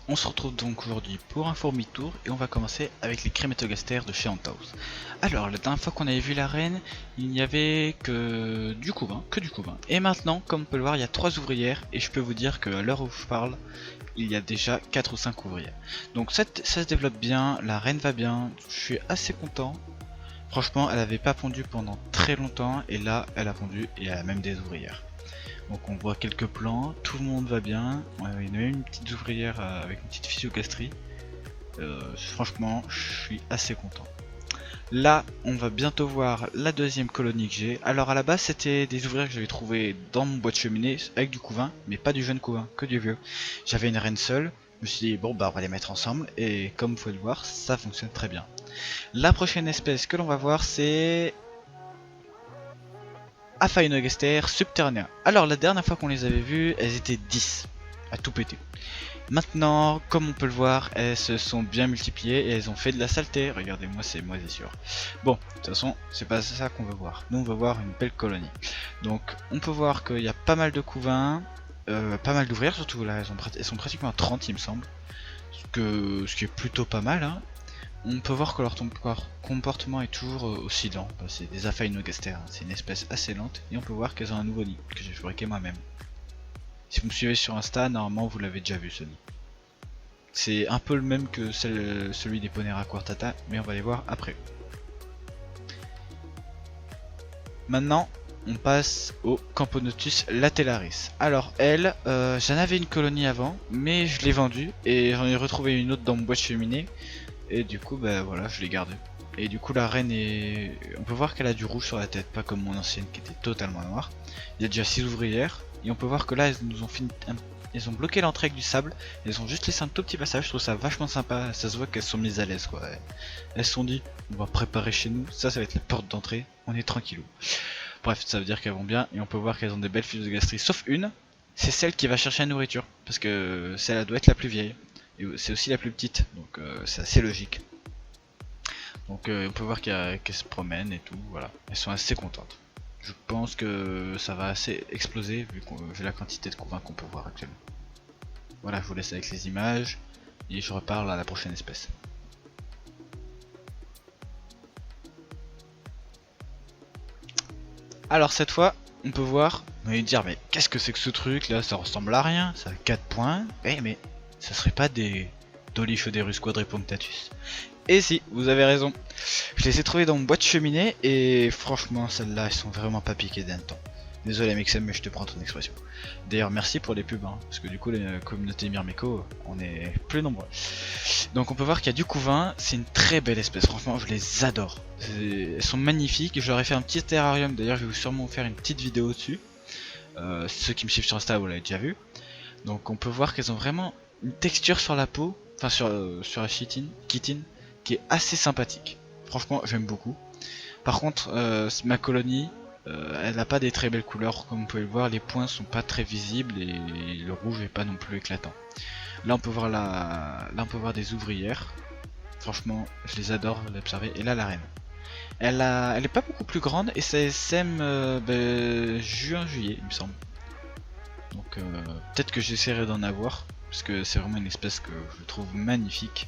On se retrouve donc aujourd'hui pour un fourmi tour et on va commencer avec les crématogastères de chez Anthouse. Alors la dernière fois qu'on avait vu l'arène, il n'y avait que du couvain, Et maintenant, comme on peut le voir, il y a 3 ouvrières et je peux vous dire qu'à l'heure où je parle, il y a déjà 4 ou 5 ouvrières. Donc ça se développe bien, la reine va bien, je suis assez content. Franchement, elle avait pas pondu pendant très longtemps et là, elle a pondu et elle a même des ouvrières. Donc on voit quelques plans, tout le monde va bien. Il y a même une petite ouvrière avec une petite physiogastrie. Franchement, je suis assez content. Là, on va bientôt voir la deuxième colonie que j'ai. Alors à la base, c'était des ouvrières que j'avais trouvées dans mon bois de cheminée avec du couvain, mais pas du jeune couvain, que du vieux. J'avais une reine seule. Je me suis dit, bon bah on va les mettre ensemble, et comme vous pouvez le voir, ça fonctionne très bien. La prochaine espèce que l'on va voir, c'est Aphaenogester subterranea. Alors la dernière fois qu'on les avait vues, elles étaient 10 à tout péter. Maintenant, comme on peut le voir, elles se sont bien multipliées et elles ont fait de la saleté. Regardez-moi ces moisissures. Bon, de toute façon, c'est pas ça qu'on veut voir. Nous, on veut voir une belle colonie. Donc, on peut voir qu'il y a pas mal de couvains, pas mal d'ouvrières surtout. Là, elles sont pratiquement à 30, il me semble. Ce qui est plutôt pas mal, hein. On peut voir que leur comportement est toujours aussi lent. C'est des Aphaenogastères, hein. C'est une espèce assez lente. Et on peut voir qu'elles ont un nouveau nid que j'ai fabriqué moi-même. Si vous me suivez sur Insta, normalement vous l'avez déjà vu ce nid. C'est un peu le même que celui des Ponera quartata, mais on va les voir après. Maintenant, on passe au Camponotus latellaris. Alors elle, j'en avais une colonie avant, mais je l'ai vendue et j'en ai retrouvé une autre dans mon bois de cheminée. Et du coup, bah voilà, je l'ai gardée. Et du coup, la reine est... On peut voir qu'elle a du rouge sur la tête, pas comme mon ancienne qui était totalement noire. Il y a déjà 6 ouvrières. Et on peut voir que là, elles nous ont fini... Elles ont bloqué l'entrée avec du sable. Elles ont juste laissé un tout petit passage. Je trouve ça vachement sympa. Ça se voit qu'elles sont mises à l'aise, quoi. Elles se sont dit, on va préparer chez nous. Ça va être la porte d'entrée. On est tranquillou. Bref, ça veut dire qu'elles vont bien. Et on peut voir qu'elles ont des belles physiogastries. Sauf une. C'est celle qui va chercher la nourriture. Parce que celle-là doit être la plus vieille. Et c'est aussi la plus petite. Donc c'est assez logique. Donc on peut voir qu'elles se promènent et tout, voilà. Elles sont assez contentes. Je pense que ça va assez exploser vu la quantité de couvains qu'on peut voir actuellement. Voilà, je vous laisse avec les images et je reparle à la prochaine espèce. Alors cette fois, on peut voir, on va dire mais qu'est-ce que c'est que ce truc là, ça ressemble à rien, ça a 4 points. Eh mais ça serait pas des Dolichoderus quadripunctatus? Et si, vous avez raison. Je les ai trouvés dans mon boîte de cheminée et franchement celles-là elles sont vraiment pas piquées d'un temps. Désolé Mixem mais je te prends ton expression. D'ailleurs merci pour les pubs hein, parce que du coup la communauté Myrmeco on est plus nombreux. Donc on peut voir qu'il y a du couvain, c'est une très belle espèce, franchement je les adore. Elles sont magnifiques, je leur ai fait un petit terrarium, d'ailleurs je vais sûrement faire une petite vidéo dessus. Ceux qui me suivent sur Insta vous l'avez déjà vu. Donc on peut voir qu'elles ont vraiment une texture sur la peau, enfin sur la chitine qui est assez sympathique. Franchement, j'aime beaucoup. Par contre, ma colonie, elle n'a pas des très belles couleurs. Comme vous pouvez le voir, les points sont pas très visibles et le rouge est pas non plus éclatant. Là, on peut voir là, on peut voir des ouvrières. Franchement, je les adore l'observer. Et là, la reine. Elle est pas beaucoup plus grande et ça sème juin-juillet, il me semble. Donc, peut-être que j'essaierai d'en avoir parce que c'est vraiment une espèce que je trouve magnifique.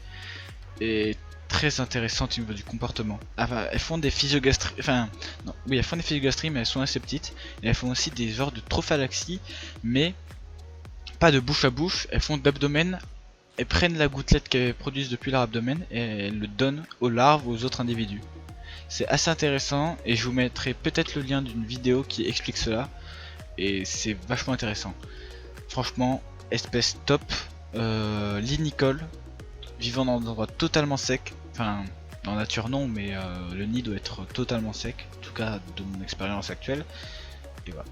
Et très intéressante au niveau du comportement. Enfin, elles font des physiogastries, enfin, non, oui, elles font des physiogastries, mais elles sont assez petites. Et elles font aussi des genres de trophalaxie, mais pas de bouche à bouche. Elles font d'abdomen. Elles prennent la gouttelette qu'elles produisent depuis leur abdomen et elles le donnent aux larves ou aux autres individus. C'est assez intéressant et je vous mettrai peut-être le lien d'une vidéo qui explique cela. Et c'est vachement intéressant. Franchement, espèce top, linicole. Vivant dans un endroit totalement sec, enfin dans la nature non mais le nid doit être totalement sec, en tout cas de mon expérience actuelle. Et voilà.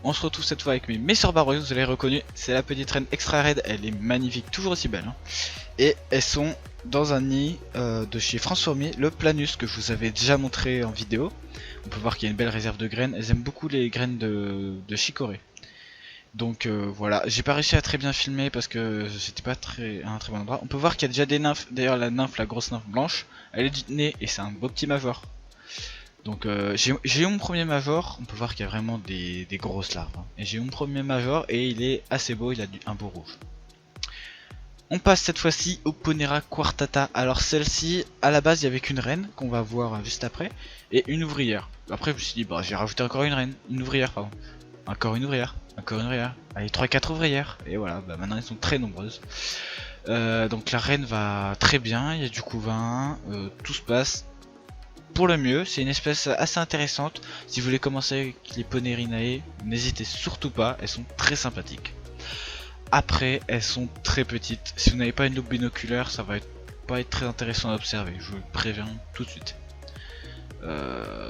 On se retrouve cette fois avec mes Messeurs Barbecues, vous l'avez reconnu, c'est la petite reine extra raide, elle est magnifique, toujours aussi belle. Hein. Et elles sont dans un nid de chez France Fourmier, le Planus que je vous avais déjà montré en vidéo. On peut voir qu'il y a une belle réserve de graines, elles aiment beaucoup les graines de chicorée. Donc voilà, j'ai pas réussi à très bien filmer parce que c'était pas un très bon endroit. On peut voir qu'il y a déjà des nymphes, d'ailleurs la nymphe, la grosse nymphe blanche, elle est du nez et c'est un beau petit major. Donc j'ai eu mon premier major, on peut voir qu'il y a vraiment des grosses larves. Hein. Et j'ai eu mon premier major et il est assez beau, il a un beau rouge. On passe cette fois-ci au Ponera quartata. Alors celle-ci, à la base il y avait qu'une reine, qu'on va voir juste après, et une ouvrière. Après je me suis dit, bah j'ai rajouté encore une reine, une ouvrière pardon. Encore une ouvrière, encore une ouvrière. Allez, 3-4 ouvrières. Et voilà, bah maintenant elles sont très nombreuses. Donc la reine va très bien, il y a du couvain, tout se passe pour le mieux. C'est une espèce assez intéressante. Si vous voulez commencer avec les Ponerinae, n'hésitez surtout pas, elles sont très sympathiques. Après, elles sont très petites. Si vous n'avez pas une loupe binoculaire, ça va pas être très intéressant à observer, je vous le préviens tout de suite.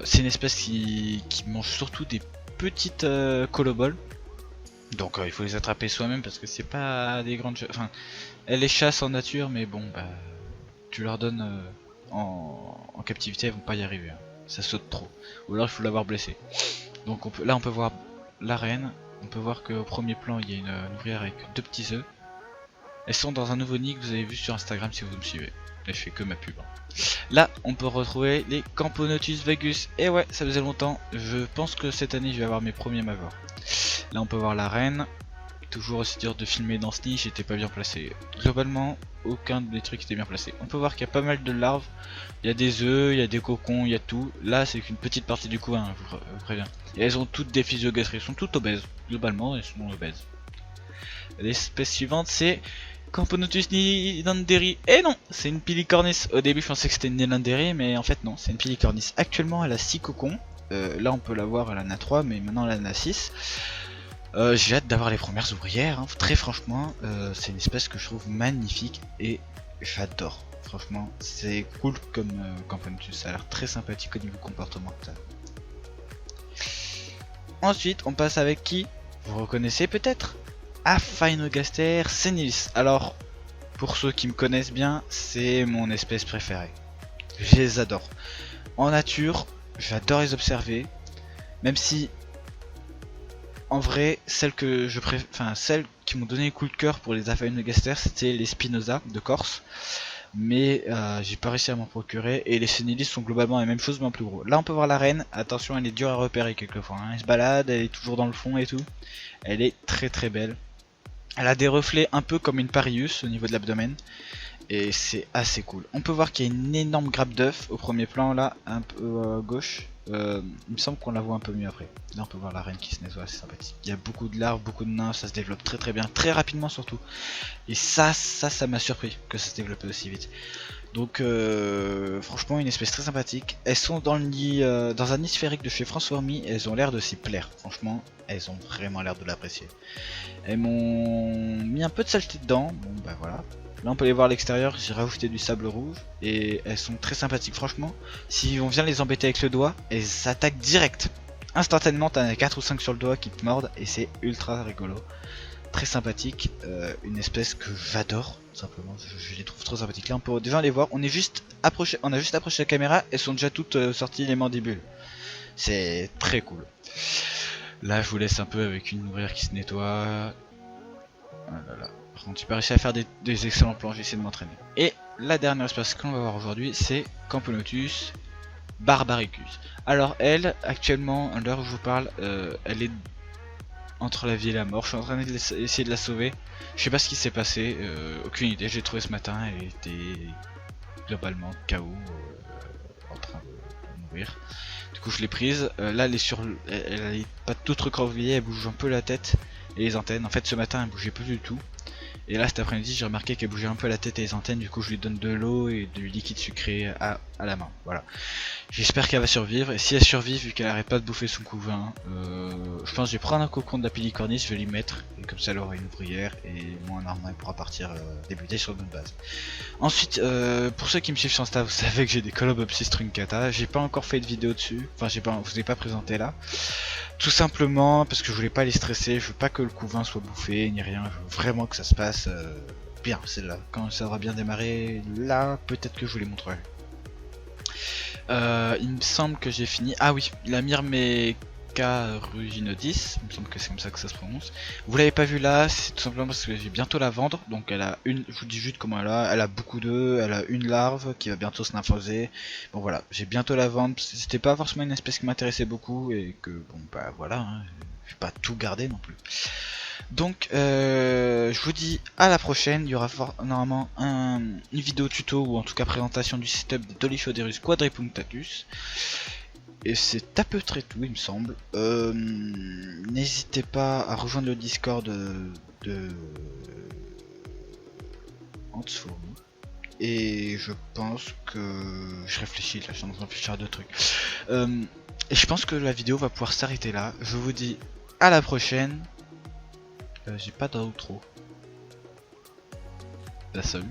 C'est une espèce qui mange surtout des petites coloboles. Donc il faut les attraper soi-même parce que c'est pas des grandes... Enfin, elles les chassent en nature, mais bon, bah, tu leur donnes en captivité, elles vont pas y arriver. Hein. Ça saute trop. Ou alors il faut l'avoir blessé. Donc là on peut voir la reine. On peut voir qu'au premier plan il y a une ouvrière avec 2 petits œufs. Elles sont dans un nouveau nid que vous avez vu sur Instagram si vous me suivez. Là je fais que ma pub. Hein. Là on peut retrouver les Camponotus vagus. Et ouais, ça faisait longtemps. Je pense que cette année je vais avoir mes premiers majors. Là on peut voir la reine. Toujours aussi dur de filmer dans ce nid, j'étais pas bien placé. Globalement, aucun des trucs était bien placé. On peut voir qu'il y a pas mal de larves. Il y a des œufs, il y a des cocons, il y a tout. Là c'est qu'une petite partie du couvain, hein, je vous préviens. Et elles ont toutes des physiogastries, elles sont toutes obèses. Globalement, elles sont obèses. L'espèce suivante c'est Camponotus nidanderi. Et non, c'est une Pilicornis. Au début je pensais que c'était une nidanderi, mais en fait non, c'est une Pilicornis. Actuellement elle a 6 cocons. Là on peut la voir, elle en a 3, mais maintenant elle en a 6. J'ai hâte d'avoir les premières ouvrières, hein. Très franchement, c'est une espèce que je trouve magnifique et j'adore. Franchement, c'est cool comme Camponotus, ça a l'air très sympathique au niveau comportemental. Ensuite, on passe avec qui? Vous reconnaissez peut-être? Aphaenogaster senilis. Alors, pour ceux qui me connaissent bien, c'est mon espèce préférée. Je les adore. En nature, j'adore les observer, même si en vrai, celles que je préfère, enfin celles qui m'ont donné le coup de cœur pour les Aphaenogaster, c'était les Spinoza de Corse, mais j'ai pas réussi à m'en procurer. Et les Senilis sont globalement la même chose mais en plus gros. Là on peut voir la reine, attention elle est dure à repérer quelquefois, hein. Elle se balade, elle est toujours dans le fond et tout. Elle est très très belle. Elle a des reflets un peu comme une Parius au niveau de l'abdomen. Et c'est assez cool. On peut voir qu'il y a une énorme grappe d'œufs au premier plan là, un peu à gauche. Il me semble qu'on la voit un peu mieux après. Là on peut voir la reine qui se nettoie, c'est sympathique. Il y a beaucoup de larves, beaucoup de nains, ça se développe très très bien, très rapidement surtout. Et ça m'a surpris que ça se développe aussi vite. Donc franchement une espèce très sympathique. Elles sont dans le nid, dans un nid sphérique de chez François Hormy, elles ont l'air de s'y plaire. Franchement, elles ont vraiment l'air de l'apprécier. Elles m'ont mis un peu de saleté dedans, bon bah voilà. Là on peut les voir à l'extérieur, j'ai rajouté du sable rouge et elles sont très sympathiques franchement. Si on vient les embêter avec le doigt, elles s'attaquent direct. Instantanément t'en as 4 ou 5 sur le doigt qui te mordent et c'est ultra rigolo. Très sympathique, une espèce que j'adore simplement, je les trouve trop sympathiques. Là on peut déjà les voir, on a juste approché la caméra, elles sont déjà toutes sorties les mandibules. C'est très cool. Là je vous laisse un peu avec une ouvrière qui se nettoie. Oh là là. Par contre, j'ai pas réussi à faire des excellents plans, j'ai essayé de m'entraîner. Et la dernière espèce qu'on va voir aujourd'hui, c'est Camponotus barbaricus. Alors elle, actuellement, à l'heure où je vous parle, elle est entre la vie et la mort. Je suis en train d'essayer de la sauver. Je sais pas ce qui s'est passé, aucune idée. J'ai trouvé ce matin, elle était globalement KO, en train de mourir. Du coup je l'ai prise. Là elle est sur, elle est pas toute recroquevillée, elle bouge un peu la tête et les antennes. En fait ce matin elle bougeait plus du tout. Et là cet après-midi j'ai remarqué qu'elle bougeait un peu la tête et les antennes, du coup je lui donne de l'eau et du liquide sucré à la main, voilà. J'espère qu'elle va survivre, et si elle survit, vu qu'elle arrête pas de bouffer son couvain, je pense que je vais prendre un cocon de la Pilicornis, je vais l'y mettre, et comme ça elle aura une ouvrière, et moi un arme, elle pourra partir débuter sur une bonne base. Ensuite, pour ceux qui me suivent sur Insta, vous savez que j'ai des Colobopsis truncata, j'ai pas encore fait de vidéo dessus, enfin je vous ai pas présenté là. Tout simplement parce que je voulais pas les stresser, je veux pas que le couvain soit bouffé ni rien, je veux vraiment que ça se passe bien, c'est là. Quand ça aura bien démarré, là peut-être que je vous les montrerai. Il me semble que j'ai fini. Ah oui, la Myrmeca ruginodis, il me semble que c'est comme ça que ça se prononce. Vous l'avez pas vu là, c'est tout simplement parce que je vais bientôt la vendre. Donc elle a une, je vous dis juste comment elle a beaucoup d'œufs, elle a une larve qui va bientôt se nymphoser. Bon voilà, j'ai bientôt la vendre, c'était pas forcément une espèce qui m'intéressait beaucoup et que bon bah voilà, hein, je vais pas tout garder non plus. Donc je vous dis à la prochaine. Il y aura normalement une vidéo tuto ou en tout cas présentation du setup des Dolichoderus quadripunctatus. Et c'est à peu près tout, il me semble. N'hésitez pas à rejoindre le Discord de Antsforum. Et je pense que... Je réfléchis là, je suis en train de réfléchir à deux trucs. Et je pense que la vidéo va pouvoir s'arrêter là. Je vous dis à la prochaine. J'ai pas d'outro. Salut.